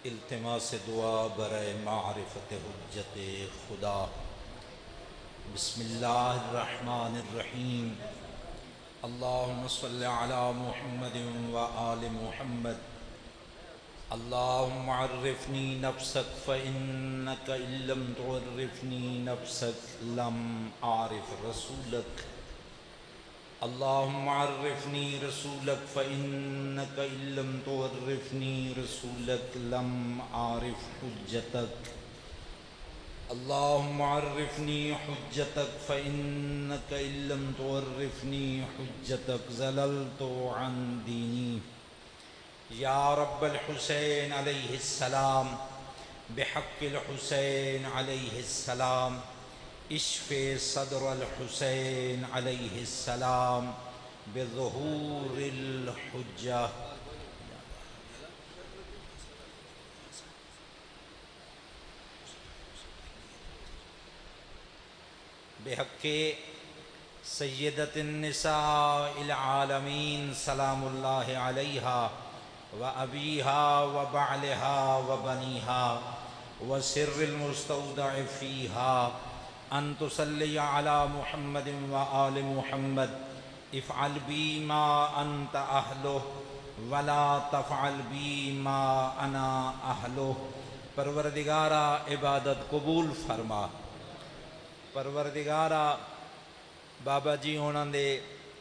التماس دعا برائے معرفت حجت خدا۔ بسم اللہ الرحمن الرحیم۔ اللہم صل علی محمد و آل محمد۔ اللہم عرفنی نفسک فإنک ان لم تعرفنی نفسک لم أعرف رسولک۔ اللہم عرفنی رسولک فإنک ان لم تعرفنی رسولک لم أعرف حجتک۔ اللہم عرفنی حجتک فإنک ان لم تعرفنی حجتک ضللت عن دینی۔ یا رب الحسین علیہ السلام، بحق الحسین علیہ السلام، اشف صدر الحسین علیہ السلام بظہور الحجہ۔ بحق سیدۃ النساء العالمین سلام اللہ علیہا و ابیہا و بعلہا و بنیہا و سر المستودع فیہا، ان تصلی علی محمد و آل محمد۔ افعل بی ما انت اہلہ ولا تفعل بی ما انا اہلہ۔ پروردگارا عبادت قبول فرما۔ پروردگارا بابا جی ہونا دے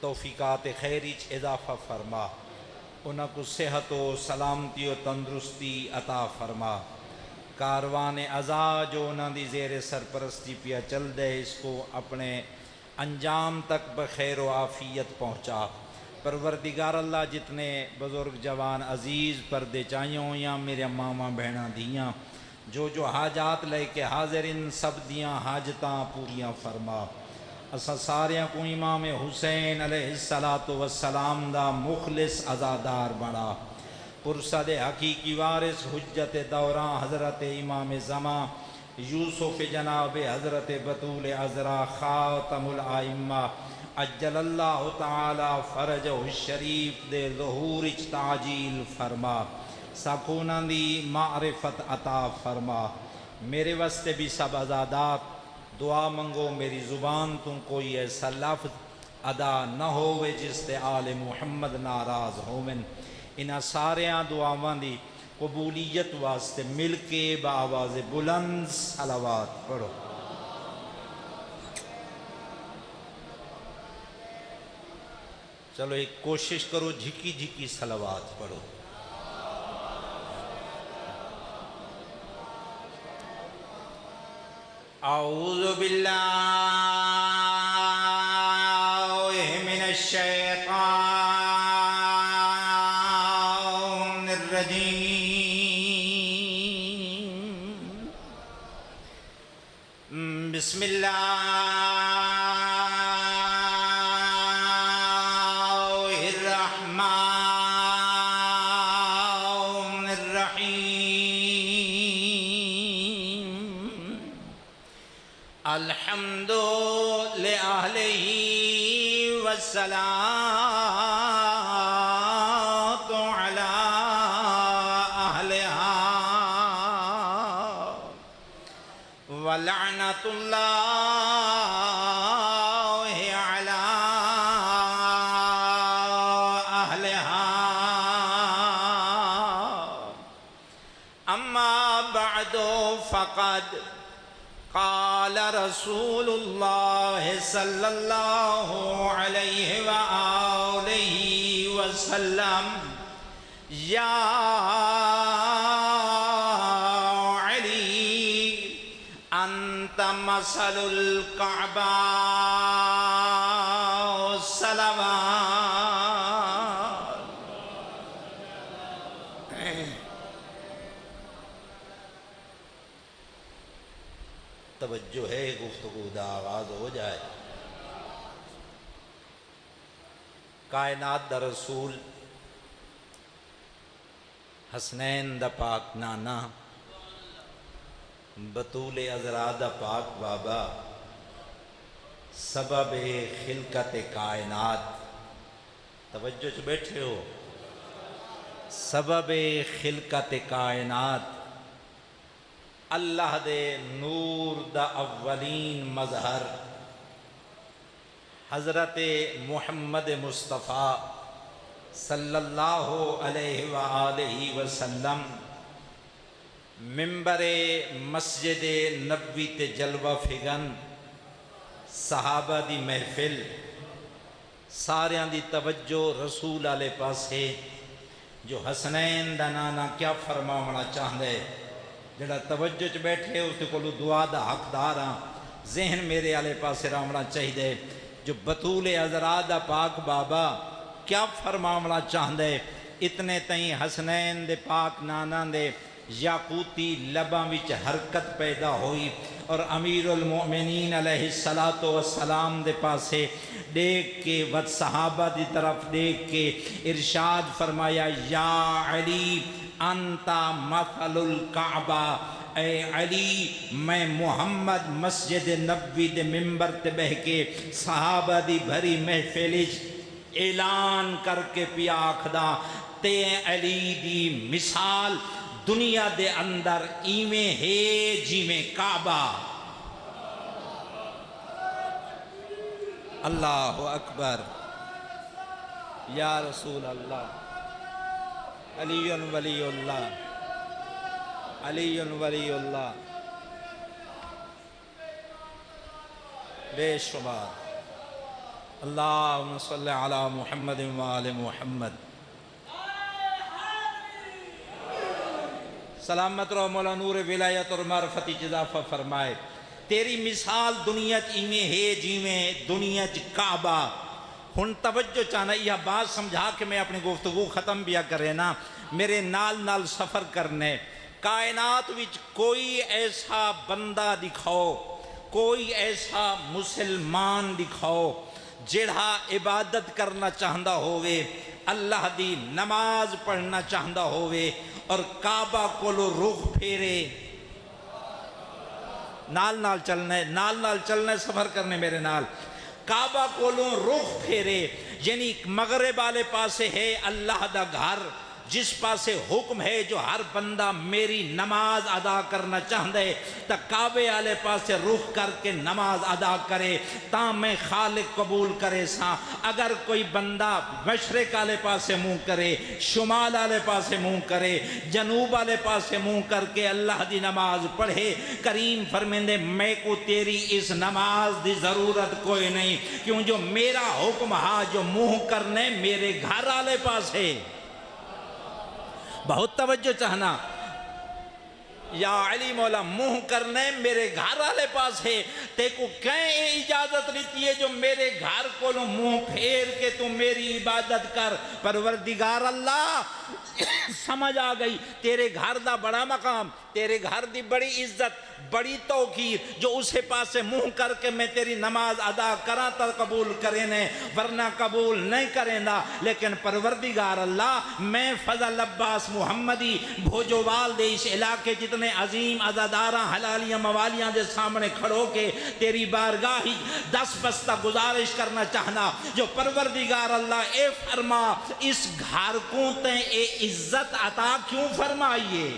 توفیقات خیری چ اضافہ فرما، انہاں کو صحت و سلامتی و تندرستی عطا فرما۔ کاروان عزا جو انہاں دی زیر سرپرستی پیا چل دے، اس کو اپنے انجام تک بخیر و عافیت پہنچا۔ پروردگار اللہ جتنے بزرگ جوان عزیز پردے چائیوں یا میرے ماما بہناں دیاں جو حاجات لے کے حاضر، ان سب دیاں حاجتاں پوریاں فرما۔ اساں ساریاں کو امام حسین علیہ السلام دا مخلص عزادار بنا۔ پرسد حقیقی وارث حجت دوراں حضرت امام زمان یوسف جناب حضرت بطول عذرا خاتم الائمہ عجل اللہ تعالی فرجہ الشریف دے ظہور تعجیل فرما۔ سکونہ دی معرفت عطا فرما۔ میرے واسطے بھی سب عزادات دعا منگو، میری زبان تم کوئی ایسا لفظ ادا نہ ہوئے جس تے آل محمد ناراض ہوون۔ انہاں ساریاں دعاواں دی قبولیت واسطے مل کے بآواز بلند صلوات پڑھو۔ چلو ایک کوشش کرو، جھکی جھکی صلوات پڑھو۔ اعوذ باللہ من الشیطان الرجیم۔ بسم اللہ الرحمن الرحیم۔ الحمد لأہلہ والصلاة علی اہلہا ولعنۃ اللہ علی اہلہا۔ اما بعد فقد قال رسول اللہ صلی اللہ علیہ وآلہ وسلم، یا علی انت مثل الکعبہ صلوات۔ توجہ ہے، گفتگو دا آغاز ہو جائے۔ کائنات دا رسول، حسنین دا پاک نانا، بطول عذرا دا پاک بابا، سبب خلقت کائنات، توجہ چ بیٹھے ہو، سبب خلقت کائنات اللہ دے نور دا اولین مظہر حضرت محمد مصطفیٰ صلی اللہ علیہ وآلہ وسلم ممبر مسجد نبوی تے جلوہ فگن صحابہ دی محفل ساریاں دی توجہ رسول والے پاسے جو حسنین دا نانا کیا فرماونا چاہندے جڑا توجہ چ بیٹھے اس کو دعا دا حقدار ہاں ذہن میرے والے پاسے راونا چاہیے جو بطول حضرات دا پاک بابا کیا فرماونا چاہندے اتنے تئیں حسنین دے پاک نانا دے یاقوتی لباں وچ حرکت پیدا ہوئی اور امیر المؤمنین علیہ السلام دے پاسے دیکھ کے ود صحابہ دی طرف دیکھ کے ارشاد فرمایا یا علی انتا مثل الکعبہ، اے علی میں محمد مسجد نبوی دے ممبر تے بہ کے صحابہ دی بھری محفلش اعلان کر کے پیا آکھدا تے علی دی مثال دنیا دے اندر ایویں ہے جیویں کعبہ۔ اللہ اکبر، یا رسول اللہ، علی ولی اللہ، علی ولی اللہ، بے شمار۔ اللہم صلی علی محمد وآل محمد۔ سلامت رہو، مولا نور ولایت اور معرفتی اضافہ فرمائے۔ تیری مثال دنیا ایویں ہے جیویں دنیا کعبہ۔ ہن توجہ چاہنا یہ بات سمجھا کہ میں اپنی گفتگو ختم بیا کرے نا، میرے نال نال سفر کرنے۔ کائنات وچ کوئی ایسا بندہ دکھاؤ، کوئی ایسا مسلمان دکھاؤ جڑا عبادت کرنا چاہندہ ہوئے، اللہ دی نماز پڑھنا چاہندہ ہوئے اور کعبہ کولو رخ پھیرے۔ نال نال چلنے سفر کرنے میرے نال۔ کعبہ کولوں رخ پھیرے یعنی مغرب والے پاسے ہے اللہ دا گھر، جس پاسے حکم ہے جو ہر بندہ میری نماز ادا کرنا چاہندے تا کعبے والے پاسے رخ کر کے نماز ادا کرے تا میں خالق قبول کرے سا۔ اگر کوئی بندہ مشرق والے پاسے منہ کرے، شمال والے پاسے منہ کرے، جنوب والے پاسے منہ کر کے اللہ دی نماز پڑھے، کریم فرمیندے میں کو تیری اس نماز دی ضرورت کوئی نہیں، کیوں جو میرا حکم ہا جو منہ کرنے میرے گھر والے پاسے۔ بہت توجہ چاہنا، یا علی مولا منہ کرنے میرے گھر والے پاس ہے، تے کو کہیں اجازت لیتی ہے جو میرے گھر کو منہ پھیر کے تو میری عبادت کر۔ پروردگار اللہ سمجھ آ گئی تیرے گھر دا بڑا مقام، تیرے گھر دی بڑی عزت، بڑی توقیر، جو اسے پاسے منہ کر کے میں تیری نماز ادا کراں تا قبول کریں ورنہ قبول نہیں کریں دا۔ لیکن پروردگار اللہ میں فضل عباس محمدی بھوجوال دے اس علاقے جتنے عظیم عزاداراں حلالیاں موالیاں دے سامنے کھڑو کے تیری بارگاہی دس بستہ گزارش کرنا چاہنا جو پروردگار اللہ اے فرما اس گھر کو تے اے عزت عطا کیوں فرمائیے۔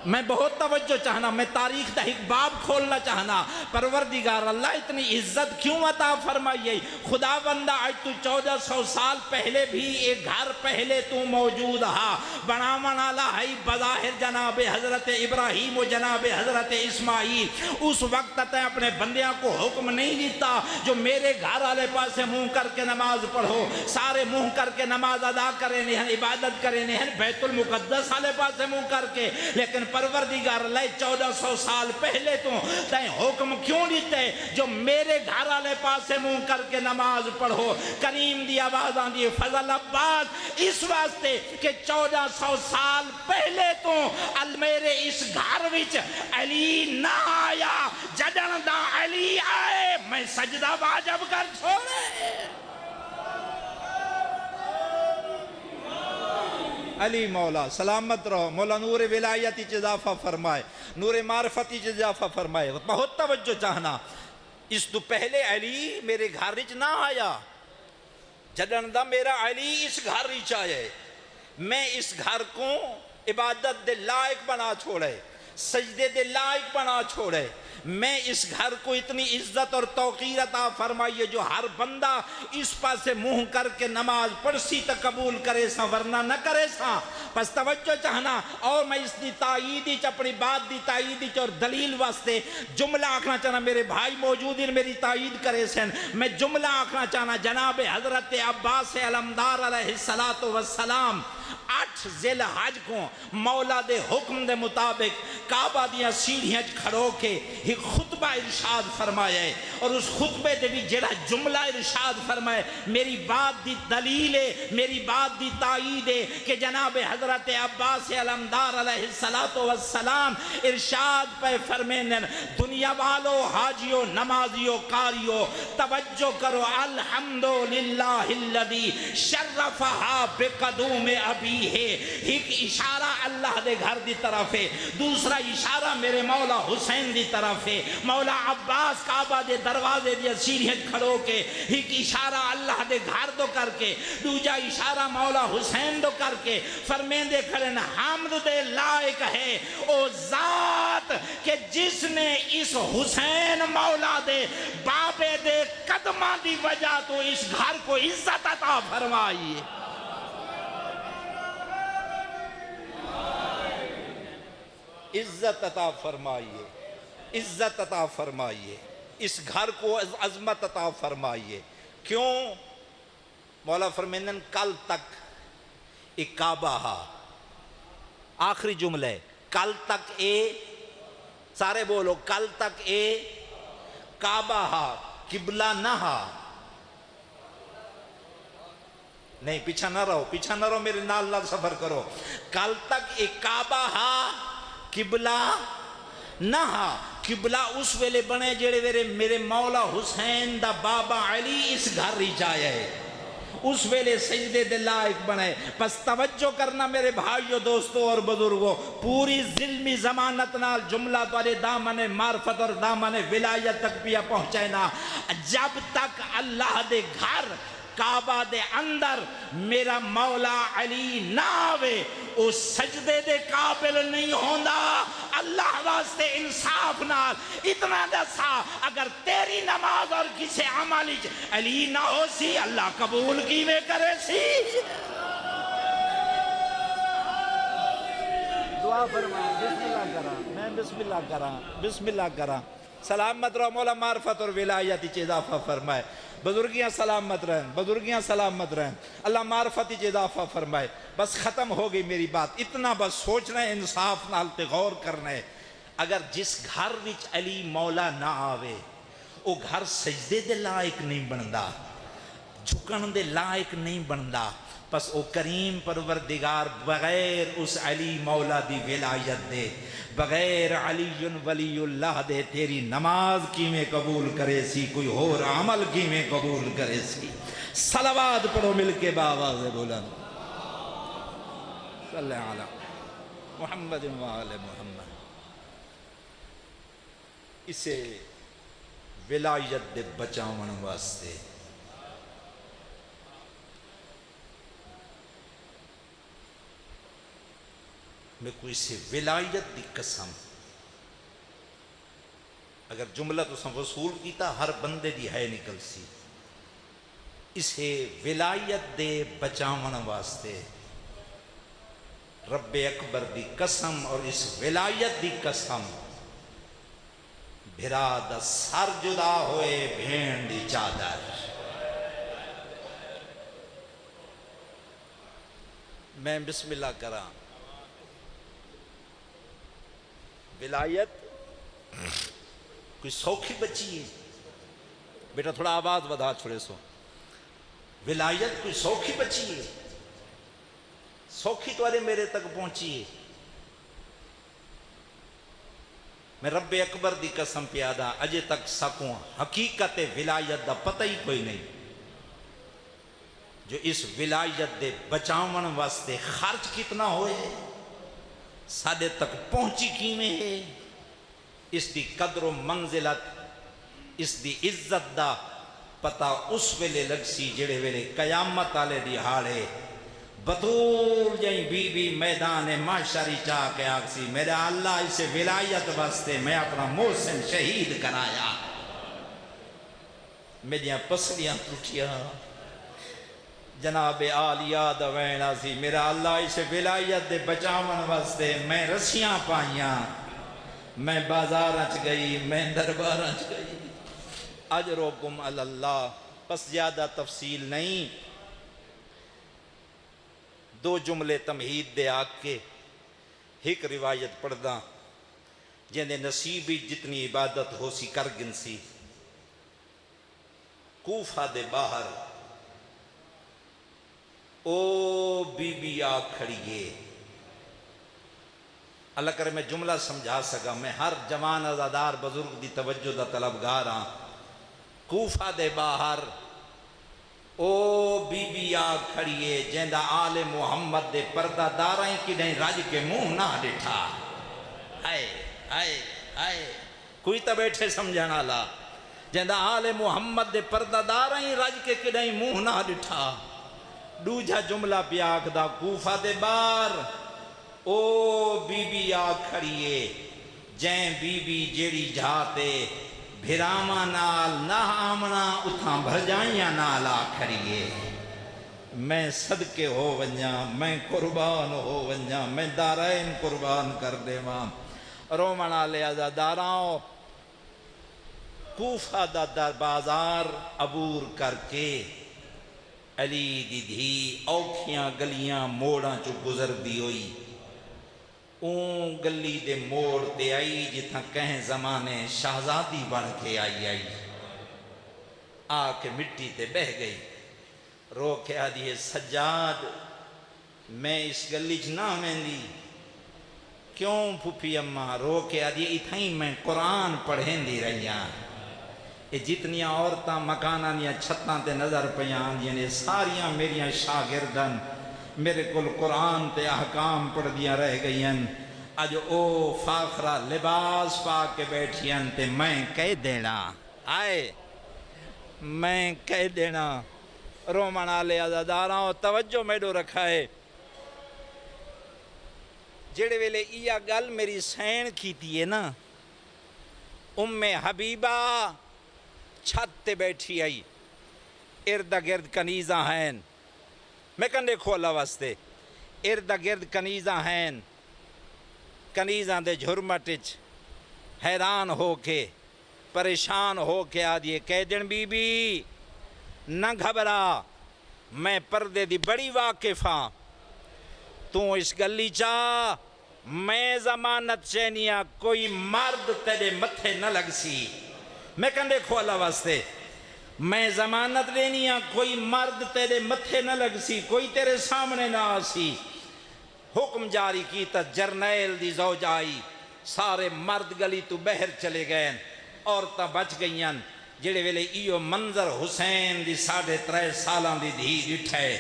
میں بہت توجہ چاہنا، میں تاریخ دا ایک باب کھولنا چاہنا، پروردگار اللہ اتنی عزت کیوں عطا فرمائیے۔ خدا بندہ آج تو 1400 سال پہلے بھی ایک گھر پہلے تو موجود ہا، بناون والا ہے بظاہر جناب حضرت ابراہیم و جناب حضرت اسماعیل۔ اس وقت تے اپنے بندیاں کو حکم نہیں دیتا جو میرے گھر والے پاسے منہ کر کے نماز پڑھو، سارے منہ کر کے نماز ادا کریں ہیں، عبادت کریں ہیں بیت المقدس والے پاسے منہ کر کے، لیکن پروردگار اللہ 1400 سال پہلے تو تین حکم کیوں دیتے جو میرے گھر والے پاسے منہ کر کے نماز پڑھو۔ کریم دی آواز آندی فضل عباس اس واسطے کہ 1400 سال پہلے تو میرے اس گھر وچ علی نہ آیا، جدن دا علی آئے میں سجدہ واجب کر چھوڑے۔ علی مولا سلامت رہو، مولا نور ولایتی اضافہ فرمائے، نور معرفتی اضافہ فرمائے۔ بہت توجہ چاہنا، اس تو پہلے علی میرے گھر وچ نہ آیا، جدن دا میرا علی اس گھر وچ آئے، میں اس گھر کو عبادت دے لائق بنا چھوڑے، سجدے دے لائق بنا چھوڑے۔ میں اس گھر کو اتنی عزت اور توقیر عطا فرمائیے جو ہر بندہ اس پاسے منہ کر کے نماز پڑھسی تا قبول کرے سا ورنہ نہ کرے سا۔ پس توجہ چاہنا، اور میں اس دی تائیدی چ اپنی بات دی تائیدی چ اور دلیل واسطے جملہ آکھنا چاہنا، میرے بھائی موجود ہیں میری تائید کرے سن، میں جملہ آکھنا چاہنا جناب حضرت عباس علمدار علیہ السلام 8 ذی الحج کو مولا دے حکم دے مطابق کعبہ دیاں سیڑھیاں کھڑو کے ایک خطبہ ارشاد فرمایا ہے، اور اس خطبے دے بھی جڑا جملہ ارشاد فرمائے میری بات دی دلیل ہے، میری بات دی تائید ہے کہ جناب حضرت عباس علمدار علیہ السلام ارشاد پہ فرمینن، دنیا والو حاجیو نمازیو قاریو توجہ کرو، الحمدللہ الذی شرفہا بقدوم ابی ہے۔ ایک اشارہ اللہ دے گھر دی طرف ہے، دوسرا اشارہ میرے مولا حسین دی طرف ہے۔ مولا عباس کعبہ دے دروازے دیا سیڑھیاں کھڑو کے ایک اشارہ اللہ دے گھر دو کر کے، دوجا اشارہ مولا حسین دو کر کے فرمین دے کھڑن، حمد دے لائق ہے او ذات کہ جس نے اس حسین مولا دے بابے دے قدمہ دی وجہ تو اس گھر کو عزت عطا فرمائی ہے۔ عزت عطا فرمائیے، عزت عطا فرمائیے، اس گھر کو عظمت عطا فرمائیے۔ کیوں؟ مولا فرمینن کل تک ایک کعبہ ہا، آخری جملہ ہے، کل تک اے، سارے بولو، کل تک اے کعبہ ہا، قبلہ نہ ہا۔ نہیں پیچھا نہ رہو، پیچھا نہ رہو، میرے نال نال سفر کرو۔ کل تک ایک کعبہ ہا، قبلہ نہ ہا۔ قبلہ اس ویلے بنے جڑے میرے مولا حسین دا بابا علی اس گھر ہی جایا ہے، اس ویلے سجدے دے لائق بنے۔ پس توجہ کرنا میرے بھائیو دوستو اور بزرگو، پوری ظلمی ضمانت نال جملہ تارے دامن معرفت اور دامن ولایت تک پیا پہنچائنا۔ جب تک اللہ دے گھر کعبہ دے اندر میرا مولا علی نہ آوے او سجدے دے قابل نہیں ہوندا۔ اللہ واسطے انصاف نال اتنا دسا، اگر تیری نماز اور کسی عملی علی نہ ہو سی اللہ قبول کی میں کرے سی۔ دعا فرما، بسم اللہ کرا، میں بسم اللہ کرا، بسم اللہ کرا۔ سلامت رہو، مولا معرفت اور ولایت چیز اضافہ فرمائے، بزرگیاں سلامت رہیں، بزرگیاں سلامت رہیں، اللہ معرفت چیز اضافہ فرمائے۔ بس ختم ہو گئی میری بات، اتنا بس سوچنا ہے، انصاف نال تے غور کرنا ہے۔ اگر جس گھر وچ علی مولا نہ آوے وہ گھر سجدے دے لائق نہیں بندا، جھکن دے لائق نہیں بندا، پس او کریم پروردگار بغیر اس علی مولا دی ولایت دے، بغیر علی ولی اللہ دے تیری نماز کی میں قبول کرے سی، کوئی اور عمل کی میں قبول کرے سی۔ صلوات پڑھو مل کے باواز بلند، صلی علی محمد و آل محمد۔ اسے ولایت دے بچاون واسطے میں کوئی سے ولایت دی قسم، اگر جملہ تو سن وصول کیتا ہر بندے دی ہے نکل سی، اسے ولایت دے بچاون واسطے رب اکبر دی قسم اور اس ولایت دی قسم، بھرا دا سر جدا ہوئے بھین دی چادر۔ میں بسم اللہ کرا، ولایت کوئی سوکھی بچی ہے، بیٹا تھوڑا آواز بدا چھوڑے سو، ولایت کوئی سوکھی بچی ہے، سوکھی توارے میرے تک پہنچی ہے۔ میں رب اکبر دی قسم پیادا اجے تک سکوں حقیقت ولایت دا پتہ ہی کوئی نہیں، جو اس ولایت دے بچاون واسطے خرچ کتنا ہوئے، سادے تک پہنچی کیویں ہے، اس دی قدر و منزلت، اس دی عزت دا پتہ اس ویلے لگ سی جڑے ویلے قیامت والے دیہاڑے بطول جائیں بی بی میدان معاشری چاہ کے آکسی میرا اللہ اسے ولایت بستے میں اپنا محسن شہید کرایا میریاں پسلیاں ٹوٹیاں جناب آلیہ دوینا سی میرا اللہ اسے ولایت دے بچاون واسطے میں رسیاں پائیاں میں بازار اچ گئی میں دربار اچ گئی اجرکم اللہ بس زیادہ تفصیل نہیں دو جملے تمہید دے آگ کے ایک روایت پڑھدا جندے نصیبی جتنی عبادت ہو سی کر گن سی کوفہ دے باہر او بی بی آ کھڑیے اللہ کرے میں جملہ سمجھا سکا میں ہر جوان ازادار بزرگ دی توجہ دا طلبگار ہاں کوفہ دے باہر او بی بی آ کھڑیے جیندہ آل محمد دے پردہ دارائیں کی نہیں راج کے منہ نہ ڈٹھا آئے آئے آئے کوئی تا بیٹھے سمجھانا لا جیندہ آل محمد دے پردہ دارائیں راج کے نہیں منہ نہ ڈٹھا دوجہ جملہ پیاک دا کوفہ دے بار او بی بی آ کھڑیے جین بی بی جیڑی جھاتے بھراما نال نہ آمنا اتھاں بھرجائیاں نال آ کھڑیے میں صدقے ہو ونجا میں قربان ہو ونجا میں دارین قربان کر دے ماں رومنا لے ازاداراں کوفہ دا در بازار عبور کر کے علی دی دھی اوکھیاں گلیاں موڑاں چو گزر دی ہوئی اون گلی دے موڑ تے آئی جتھاں کہیں زمانے شہزادی بن کے آئی آ کے مٹی تے بہ گئی رو کے آدھی سجاد میں اس گلی نہ مہندی کیوں پھوپھی اماں رو کے آدھی اتھائیں میں قرآن پڑھیں دی رہیاں یہ جتنیاں عورتاں مکاناں دیاں چھتاں تے نظر پیاں یہ ساریاں میریاں شاگردن میرے کل قرآن تے احکام پڑھ دیاں رہ گئیں اج او فاخرہ لباس پا کے بیٹھیاں تے میں کہہ دینا آئے میں کہہ دینا رومن آلے ازاداراں توجہ میڈو رکھا ہے جڑے ویلے یہ گل میری سین کیتی ہے نا ام حبیبہ چھت تے بیٹھی آئی ارد گرد کنیزاں ہیں میں کن دیکھو اللہ واسطے ارد گرد کنیزاں ہیں کنیزاں دے جھرمٹچ حیران ہو کے پریشان ہو کے آدھیے کہہ دن بی بی نہ گھبرا میں پردے دی بڑی واقف ہاں تو اس گلی چاہ میں ضمانت چینیاں کوئی مرد تیرے متھے نہ لگ سی میں کن دیکھو اللہ واسطے میں ضمانت دینیاں کوئی مرد تیرے متھے نہ لگ سی کوئی تیرے سامنے نہ آسی حکم جاری کی تا جرنیل دی زوج آئی سارے مرد گلی تو بہر چلے گئے عورتاں بچ گئیں جڑے ویلے ایو منظر حسین دی 3.5 سالاں دی دھی ڈٹھے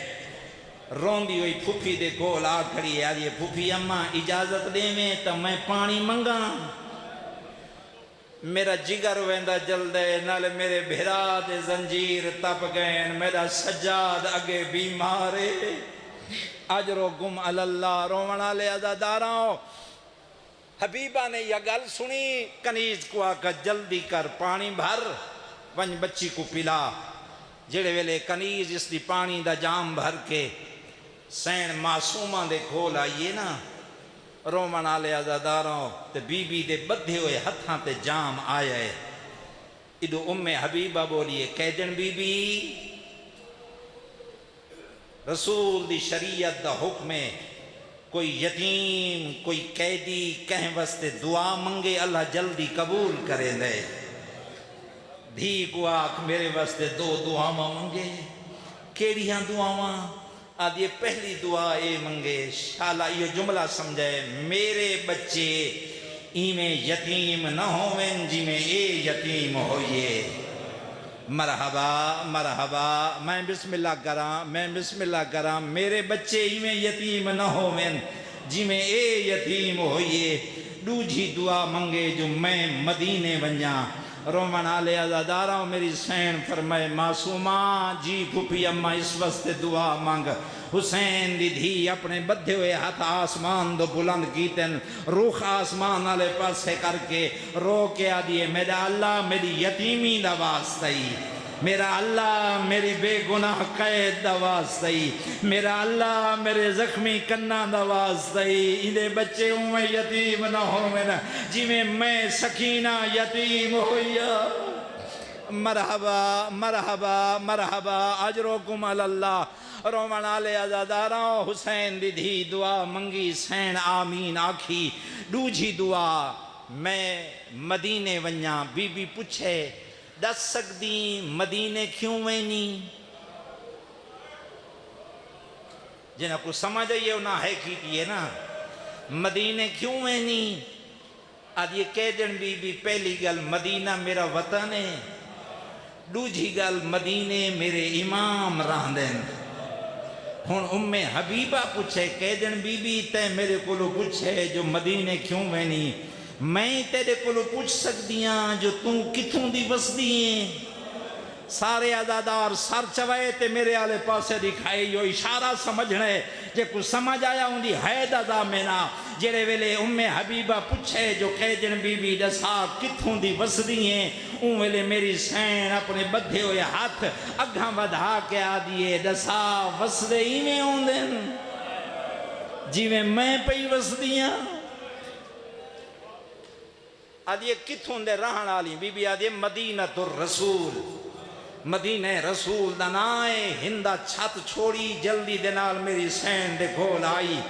روندی ہوئی پھوپھی دے کول آ کھڑی ہے آدھی پھوپھی اماں اجازت دے میں تو میں پانی منگا میرا جگر ویندا جلدے نال میرے بھرا دے زنجیر تپ گئے میرا سجاد اگے بیمارے اجرو گم اللہ رومنا لے ازاداراں حبیبہ نے یہ گل سنی کنیز کو آکا جلدی کر پانی بھر ونج بچی کو پلا جڑے ویلے کنیز اس دی پانی دا جام بھر کے سین معصومہ دے کھول آئیے نا رومن آلے ازاداراں تے بی بی دے بدھے ہوئے ہتھاں تے جام آئے ادو ام حبیبہ بولیے کہہ دن بی بی رسول دی شریعت دا حکم ہے کوئی یتیم کوئی قیدی کہیں واسطے دعا منگے اللہ جلدی قبول کرے دے دھی کو آکھ میرے واسطے 2 دعاواں منگے کیڑیاں دعاواں آدھے پہلی دعا اے منگے شالا یہ جملہ سمجھے میرے بچے ایمیں یتیم نہ ہوئیں جی میں اے یتیم ہوئیے مرحبا مرحبا میں بسم اللہ کراں میرے بچے ایمیں یتیم نہ ہوئیں جی میں اے یتیم ہوئیے دوجھی دعا منگے جو میں مدینے ونجاں رومن آلے ازاداراں میری سین فرمائے معصومہ جی پھوپھی اماں اس واسطے دعا مانگ حسین دی دھی اپنے بدھے ہوئے ہاتھ آسمان دو بلند کیتن روح آسمان والے پاسے کر کے رو کے آدھیے میرا اللہ میری یتیمی دا واسطی، میرا اللہ میری بے گناہ قید دا واسطی، میرا اللہ میرے زخمی کنہ دا واسطی، اندے بچے میں یتیم نہ ہو میرا جی میں سکینہ یتیم ہویا۔ مرحبا مرحبا مرحبا اجرکم اللہ رومن آلے ازاداراں حسین دی دھی دعا منگی سین آمین آکھی دوجھی دعا میں مدینے ونیاں بی بی پوچھے دس سکدی مدینے کیوں وینی جنہاں کو سمجھ آئیے انہاں ہے کیتیے نا مدینے کیوں وینی آج یہ کہہ دن بی بی پہلی گل مدینہ میرا وطن ہے دوجھی گل مدینے میرے امام راندن ہن حبیبہ پوچھے کہہ دن بی بی تے میرے کولو پوچھے جو مدینے کیوں وینی میں تیرے کولو پوچھ سکدیاں جو توں کتھوں دی وسدییں سارے عزادار سر چوائے تے میرے آلے پاسے دکھائے یو اشارہ سمجھنے جے کو سمجھ آیا ہوں دی حید عزا مینا جیرے ویلے حبیبہ پوچھے جو قیدن بی بی دسا کتھوں دی وسدییں اون ویلے میری سین اپنے بدھے ہوئے ہاتھ اگھاں بدھا کے آدھیے دسا وسدے ہی میں ہوں دن جی میں پئی وسدیاں آدھیے کتھوں دے رہن آلی بی بی آدھیے مدینہ الرسول مدینہ رسول دنائے ہندہ چھت چھوڑی جلدی دنال میری سین دے گھول آئی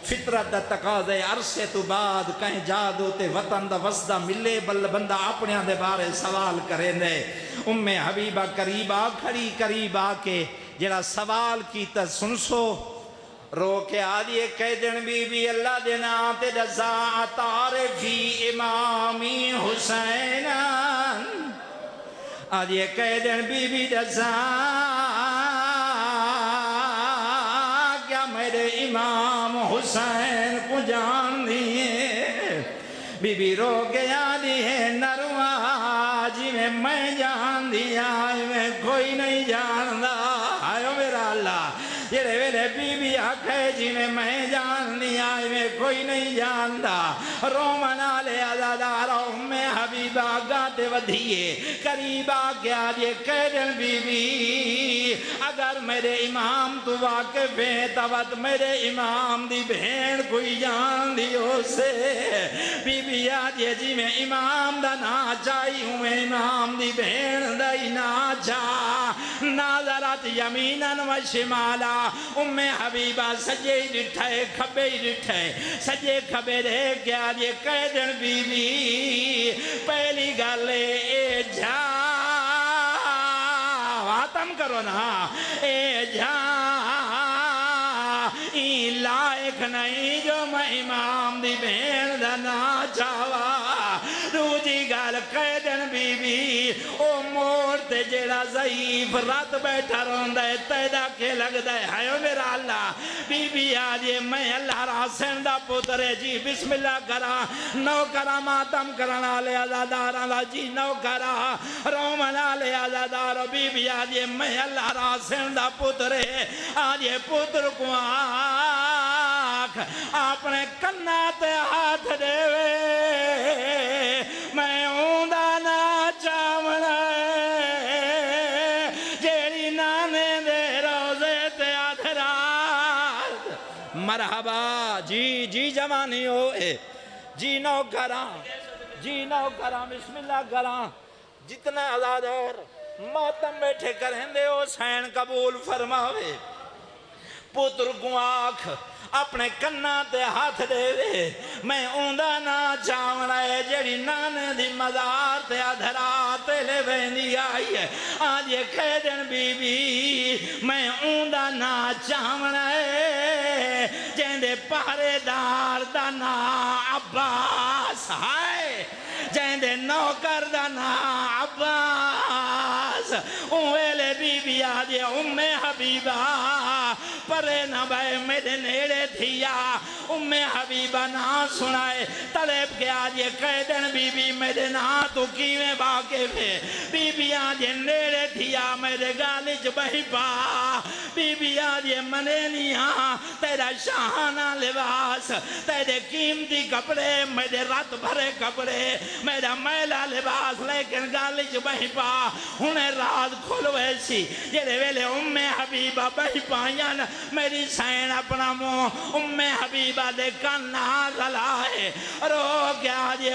فطرت دا تقاضے عرصے تو بعد کہیں جادو تے وطن دا وسدہ ملے بل بندہ اپنے دے بارے سوال کریں دے حبیبہ قریبا کھڑی قریبا کے جڑا سوال کی تا سنسو رو کے آدھیے کہہ دن بی بی اللہ دینا تے دزا تعریفی امامی حسین آدھیے کہہ دن بی بی دزا کیا میرے امام حسین کو جان دیئے بی بی رو کے آدھیے نروا جی میں جان دیا میں کوئی نہیں جان دا آئیو میرا اللہ جیرے ویلے بی بی آکھے جی میں جان لیا میں کوئی نہیں جاندا رومن آلے عزادار حبیبہ گاتے ودھیے قریبا کیا جے کہدن بی بی اگر میرے امام تو واقف ہے تبت میرے امام دی بہن کوئی جان دیو سے بی بی آجے جی میں امام دا نا چاہی ہوں میں امام دی بہن دائی نا چاہ ناظرات یمیناً و شمالا حبیبہ سجے ہی ڈٹھائے کھبے ہی ڈٹھائے سجے کھبے رہے کیا یہ قیدن بی بی پہلی گالے اے جھا واتم کرو نا اے جھا این لائق نہیں جو میں امام دی بہن دنا چاہوا دوجی گال قیدن بی بی او مورتے جیڑا ضعیف رات بیٹھا روندہ ہے تیدہ کے لگ دائے ہائیو میرا اللہ بی بی آجے میں اللہ راسن دا پترے جی بسم اللہ کرا نو کرا ماتم کرنا لے آزادار اللہ جی نو کرا رومن لے آزادار بی بی آجے میں اللہ راسن دا پترے آجے پتر کو آکھ اپنے کناتے ہاتھ دے میں اوندہ نا چاونا جیڑی نانے دے روزے تے آدھرات مرحبا جی جی جوانی ہوئے جی نو کراں بسم اللہ کراں جتنا آزاد اور ماتم بیٹھے کریں دے حسین قبول فرماوے پتر کو آنکھ اپنے کنہ تے ہاتھ دے وے میں اوندہ نا چاونا ہے جیڑی نانے دی مزار تے ادھرات لے ویندی آئی ہے آج یہ قیدن بی بی میں اوندہ نا چاونا ہے جیندے پہرے دار دا نا عباس ہائے جیندے نوکر دا نا عباس اوہلے بی بی آج یہ حبیبہ پر مرے نہ بھائی میرے نیڑے تھیا حبیبہ نہ سنائے طلب کے آج یہ کہہ دن بی بی میرے نا تو کیویں باقے پہ بی بی آج یہ نیڑے تھیا میرے گالج بہی پا بی بی آج یہ منے نیا تیرا شاہانہ لباس تیرے قیمتی کپڑے میرے رات بھرے کپڑے میرا میلا لباس لیکن گالج بہی پا انہیں راز کھلوے سی جیرے ویلے حبیبہ بہی پائیاں میری سین اپنا مو حبیبہ دے کنا رلائے رو گیا جی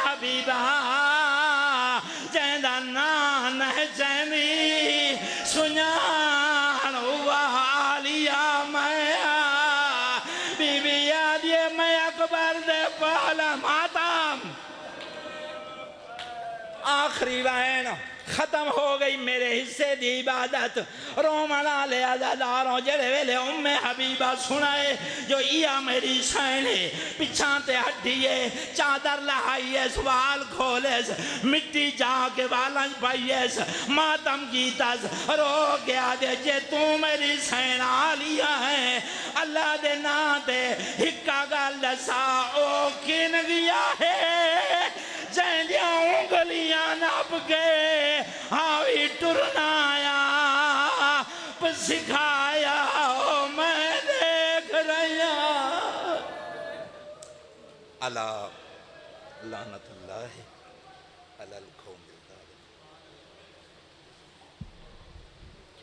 حبیبہ جیندہ نان ہے جیندی سنیان والیا میں بی بی یاد یہ میں اکبر دے پہلا ماتم آخری وین ختم ہو گئی میرے حصے دی عبادت رومنا لے عزاداروں جڑے ویلے حبیبہ سنائے جو یا میری سینے پچھانتے ہٹیے چادر لہائیے سوال کھولے مٹی جا کے والنج پائیے ماتم گیتاز رو گیا دے جے تو میری سینہ آلیا ہے اللہ دے نا دے ہکا گال دسا او کن گیا ہے جہنیاں انگلیاں ناپ کے ہاوی ٹرنا آیا پس سکھایا میں دیکھ رہا اللہ لعنت اللہ علی القوم